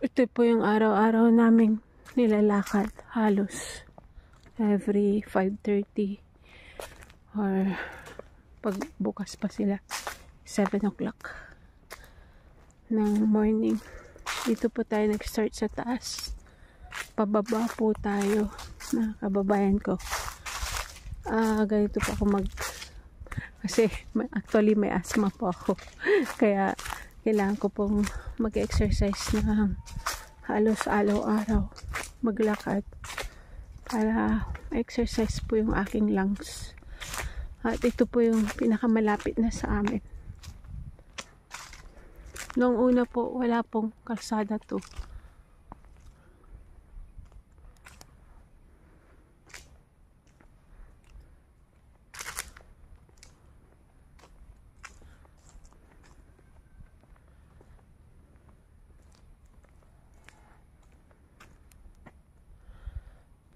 Ito po yung araw-araw naming nilalakad. Halos every 5:30 or pag bukas pa sila 7 o'clock ng morning. Dito po tayo nag-start sa taas. Pababa po tayo, mga kababayan ko. Ganito po ako kasi actually may asthma po ako. Kaya kailangan ko pong mag-exercise na halos araw-araw, maglakad para exercise po yung aking lungs. At ito po yung pinakamalapit na sa amin. Noong una po, wala pong kalsada to.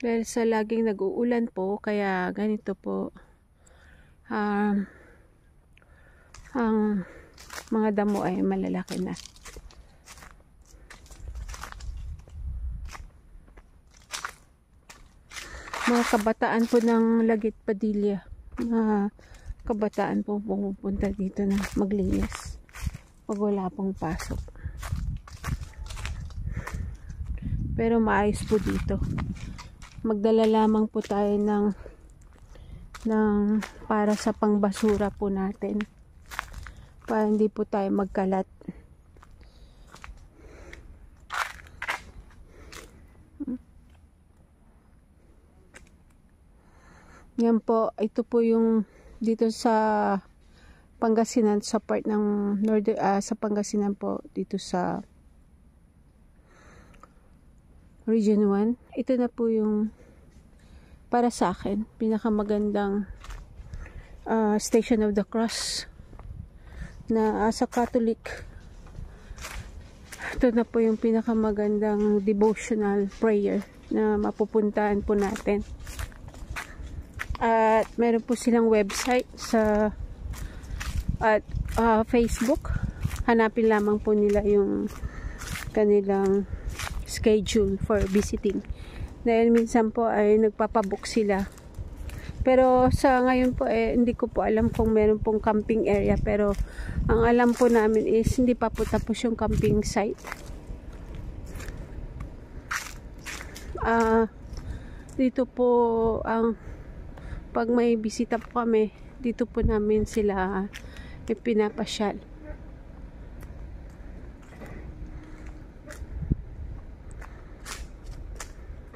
Dahil sa laging nag-uulan po, kaya ganito po ang mga damo ay malalaki na. Mga kabataan po ng Lagit Padilla, mga kabataan po pumupunta dito na maglinis pag wala pong pasok. Pero maayos po dito. Magdala lamang po tayo ng para sa pangbasura po natin, para hindi po tayo magkalat. Yan po, ito po yung dito sa Pangasinan, sa part ng sa Pangasinan po, dito sa Region 1. Ito na po yung para sa akin pinakamagandang Station of the Cross na as a Catholic. Ito na po yung pinakamagandang devotional prayer na mapupuntahan po natin. At meron po silang website at Facebook. Hanapin lamang po nila yung kanilang schedule for visiting. Dahil minsan po ay nagpapabook sila. Pero sa ngayon po hindi ko po alam kung meron pong camping area. Pero ang alam po namin is hindi pa po tapos yung camping site. Dito po pag may bisita po kami, dito po namin sila pinapasyal.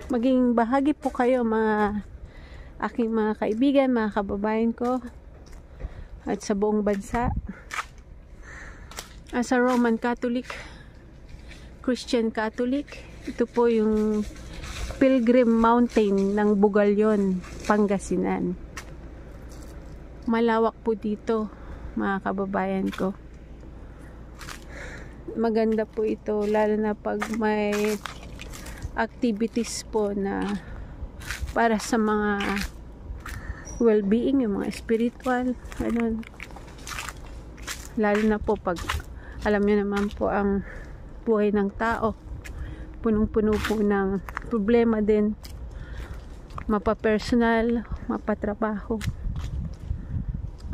Maging bahagi po kayo, mga aking mga kaibigan, mga kababayan ko at sa buong bansa. As a Roman Catholic, Christian Catholic, ito po yung Pilgrim Mountain ng Bugalyon, Pangasinan. Malawak po dito, mga kababayan ko. Maganda po ito, lalo na pag may activities po na para sa mga well-being, yung mga spiritual, ganun. Lalo na po pag alam niyo naman po ang buhay ng tao, punong-puno po ng problema din, mapapersonal, mapatrabaho.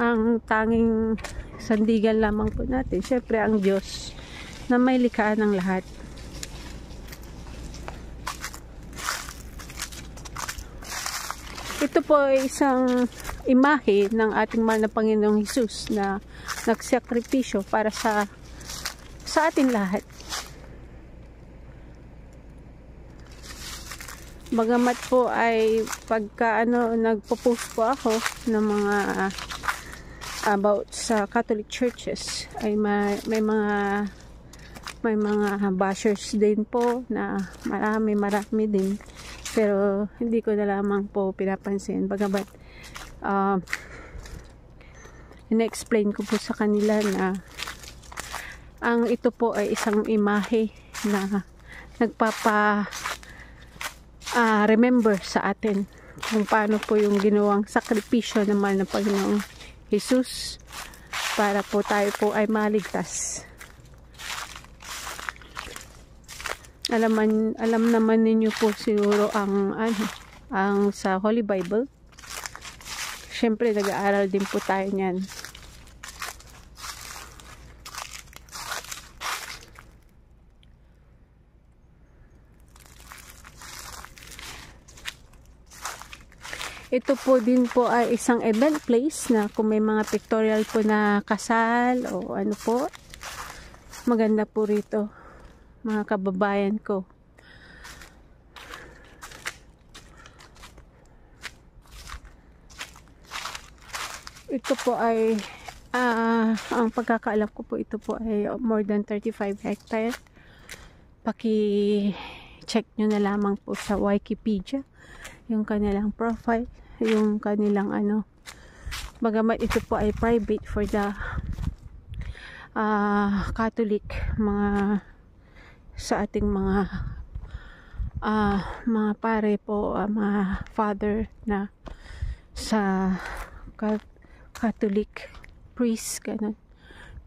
Ang tanging sandigan lamang po natin, syempre ang Diyos na may likha ng lahat. Ito po ay isang imahe ng ating mahal na Panginoong Hesus na nagsakripisyo para sa atin lahat. Bagamat po ay pagka nagpo-post po ako ng mga about sa Catholic churches, ay may mga bashers din po na marami din. Pero hindi ko na lamang po pinapansin. Bagamat ina-explain ko po sa kanila na ang ito po ay isang imahe na remember sa atin kung paano po yung ginawang sakripisyo ng mahal na Panginoong Hesus para po tayo po ay maligtas. Alam naman ninyo po siguro ang sa Holy Bible. Siyempre, nag-aaral din po tayo niyan. Ito po din po ay isang event place na kung may mga pictorial po na kasal o ano po, maganda po rito, mga kababayan ko. Ito po ay ang pagkakaalam ko po, ito po ay more than 35 hectares. Paki-check nyo na lamang po sa Wikipedia yung kanilang profile, yung kanilang bagamat ito po ay private for the Catholic, mga sa ating mga pare po, mga father na sa Catholic priest, ganun.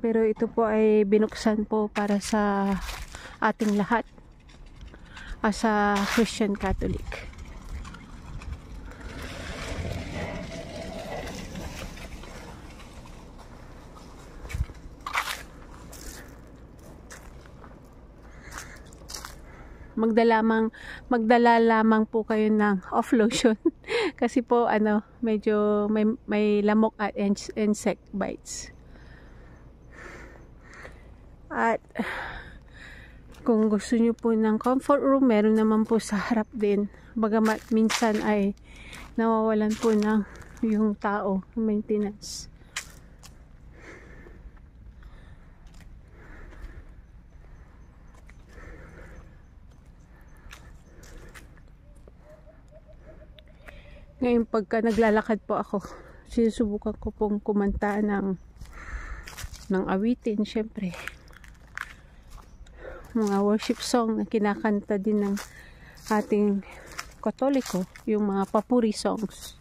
Pero ito po ay binuksan po para sa ating lahat as a Christian Catholic. Magdala lamang po kayo ng off lotion kasi po medyo may lamok at insect bites. At kung gusto niyo po ng comfort room, meron naman po sa harap din. Bagamat minsan ay nawawalan po ng yung tao, maintenance. Ngayon pagka naglalakad po ako, sinusubukan ko pong kumanta ng awitin, syempre. Mga worship song na kinakanta din ng ating Katoliko, yung mga papuri songs.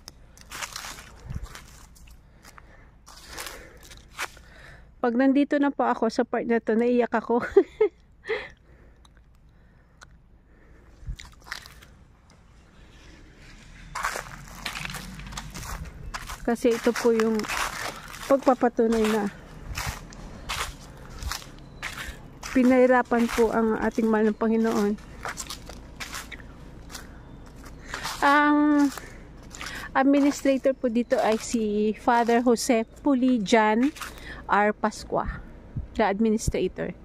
Pag nandito na po ako sa part na to, naiyak ako. Kasi ito po yung pagpapatunay na pinahirapan po ang ating mahal na Panginoon. Ang administrator po dito ay si Father Jose Pulijan R. Pascua, the administrator.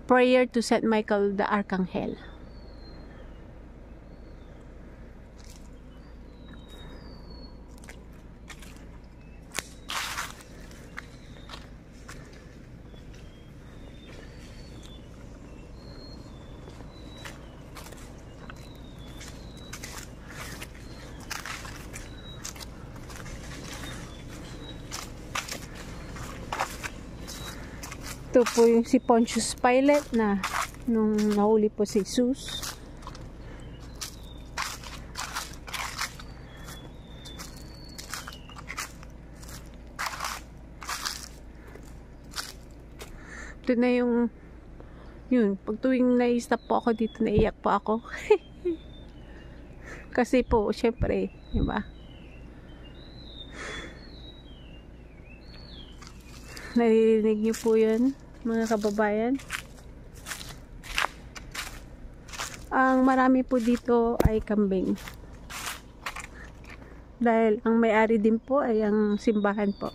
Prayer to Saint Michael the Archangel. Ito po yung si Pontius Pilate na nung nahuli po si Jesus. Ito na yung yun, pag tuwing na-stop po ako dito, naiyak po ako. Kasi po, syempre, diba? Naririnig niyo po yun, mga kababayan. Ang marami po dito ay kambing. Dahil ang may-ari din po ay ang simbahan po.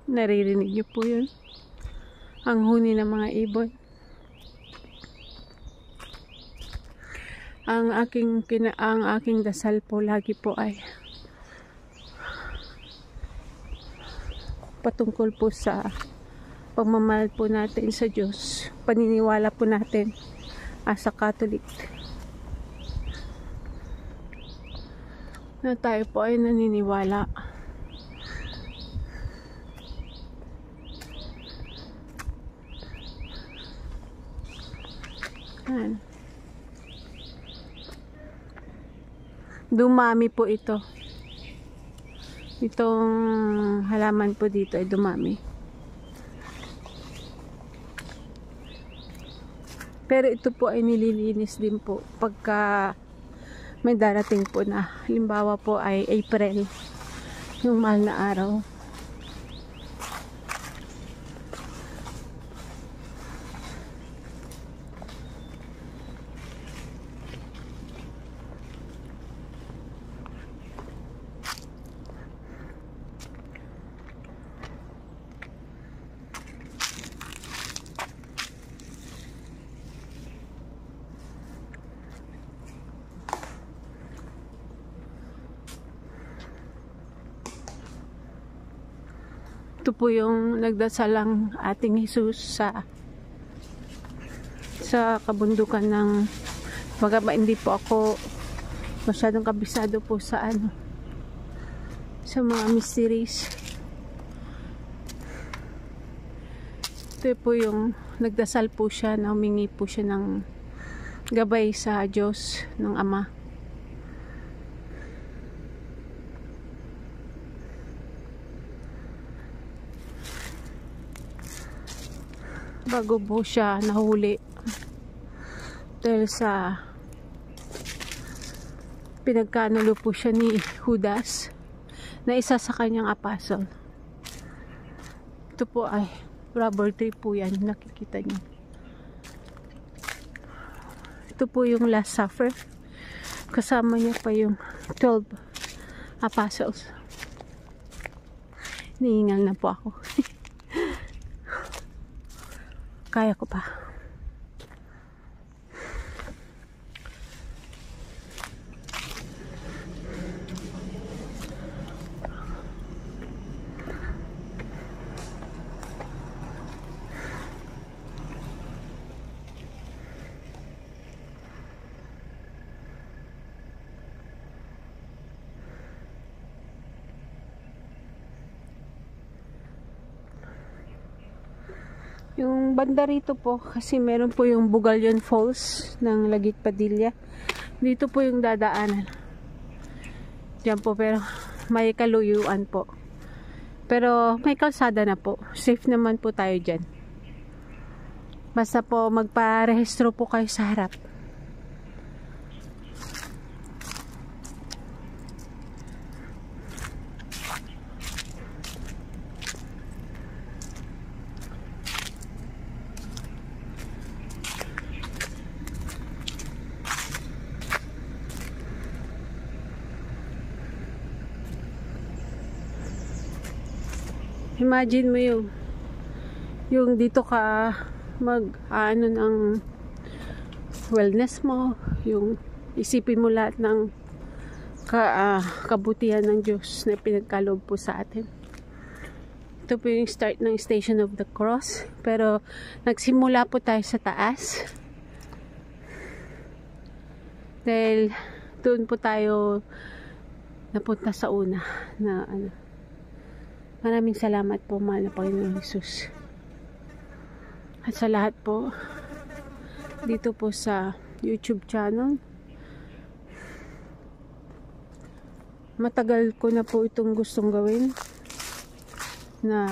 Naririnig niyo po yun. Ang huni ng mga ibon. Ang aking dasal po lagi po ay patungkol po sa pagmamahal po natin sa Diyos, paniniwala po natin as a Catholic na tayo po ay naniniwala Dumami po ito. Itong halaman po dito ay dumami. Pero ito po ay nililinis din po pagka may darating po na. Halimbawa po ay April, yung mahal na araw. Ito po yung nagdasal ang ating Jesus sa kabundukan ng hindi po ako masyadong kabisado po sa sa mga mysteries. Ito po yung nagdasal po siya na humingi po siya ng gabay sa Diyos ng Ama. Bago po siya nahuli dahil sa pinagkanulo po siya ni Judas na isa sa kanyang apostle. Ito po ay rubber tree po yan, nakikita niyo. Ito po yung Last Supper, kasama niya pa yung 12 apostles. Nihingal na po ako. Kaya ko pa. Yung banda rito po, kasi meron po yung Bugalyon Falls ng Lagit Padilla. Dito po yung dadaanan. Diyan po, pero may kaluyuan po. Pero may kalsada na po. Safe naman po tayo dyan. Basta po magparehistro po kayo sa harap. Imagine mo yung dito ka mag-ano ng wellness mo, yung isipin mo lahat ng kabutihan ng Diyos na pinagkaloob po sa atin. Ito po yung start ng Station of the Cross, pero nagsimula po tayo sa taas dahil doon po tayo napunta sa una na Maraming salamat po, mahal na Panginoon Jesus. At sa lahat po, dito po sa YouTube channel. Matagal ko na po itong gustong gawin na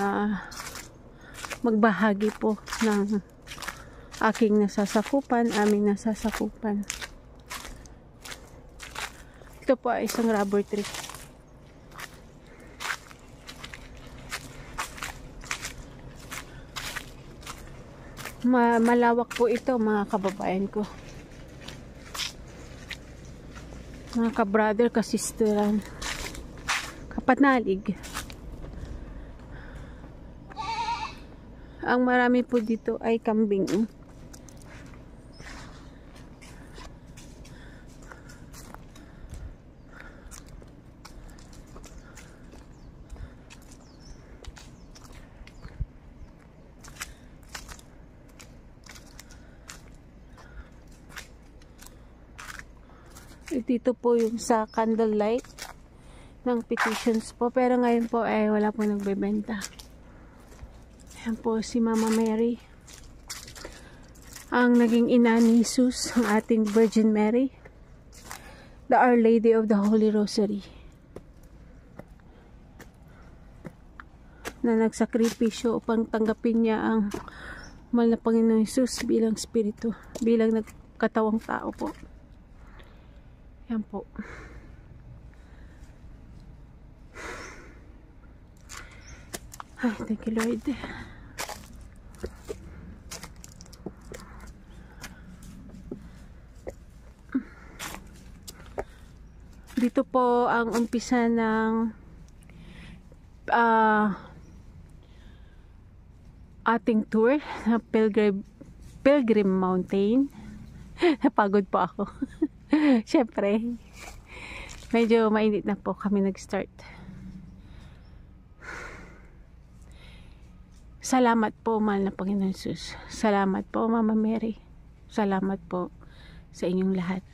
magbahagi po ng aking nasasakupan, aming nasasakupan. Ito po ay isang rubber tree. Malawak po ito, mga kababayan ko, mga ka-brother, ka-sisteran, kapanalig. Ang marami po dito ay kambing. Dito po yung sa candlelight ng petitions po, pero ngayon po ay wala po nagbebenta. Ayan po si Mama Mary, ang naging ina ni Jesus, ang ating Virgin Mary. the Our Lady of the Holy Rosary na nagsakripisyo upang tanggapin niya ang mahal na Panginoon Jesus bilang spirito, bilang nagkatawang tao po. Yan po. Ay, thank you Lord. Dito po ang umpisa ng ating tour na Pilgrim Mountain. Napagod po ako. Siyempre, medyo mainit na po kami nag-start. Salamat po, mahal na Panginoon Jesus. Salamat po, Mama Mary. Salamat po sa inyong lahat.